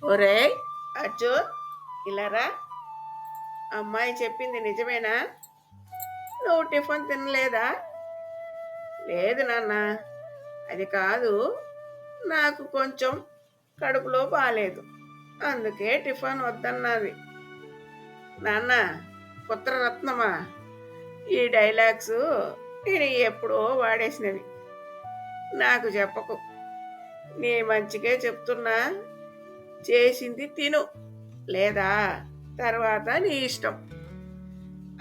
ఒరేయ్ అర్జున్, ఇలారా. అమ్మాయి చెప్పింది నిజమేనా? నువ్వు టిఫిన్ తినలేదా? లేదు నాన్న, అది కాదు. నాకు కొంచెం కడుపులో బాలేదు, అందుకే టిఫిన్ వద్దన్నది. నాన్న, పుత్రరత్నమా, ఈ డైలాగ్స్ నేను ఎప్పుడో వాడేసినవి. నాకు చెప్పకు. నీ మంచికే చెప్తున్నా. చేసింది తిను, లేదా తర్వాత నీ ఇష్టం.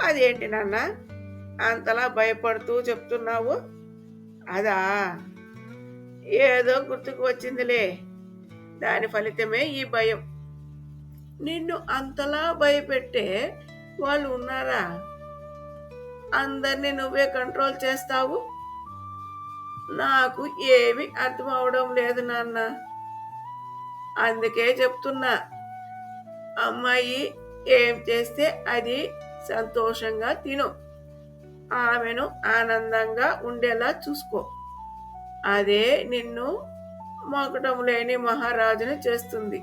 అదేంటి నాన్న అంతలా భయపడుతూ చెప్తున్నావు? అదా, ఏదో గుర్తుకు వచ్చిందిలే. దాని ఫలితమే ఈ భయం. నిన్ను అంతలా భయపెట్టే వాళ్ళు ఉన్నారా? అందరినీ నువ్వే కంట్రోల్ చేస్తావు. నాకు ఏమి అర్థం అవడం లేదు నాన్న. అందుకే చెప్తున్నా, అమ్మాయి ఏం చేస్తే అది సంతోషంగా తిను. ఆమెను ఆనందంగా ఉండేలా చూసుకో. అదే నిన్ను మొగటం లేని మహారాజుని చేస్తుంది.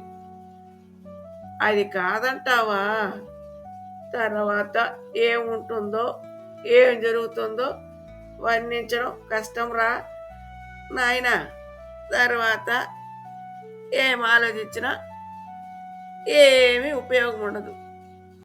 అది కాదంటావా? తర్వాత ఏముంటుందో, ఏం జరుగుతుందో వర్ణించడం కష్టం రా నాయనా. తర్వాత ఏం ఆలోచించినా ఏమీ ఉపయోగం ఉండదు.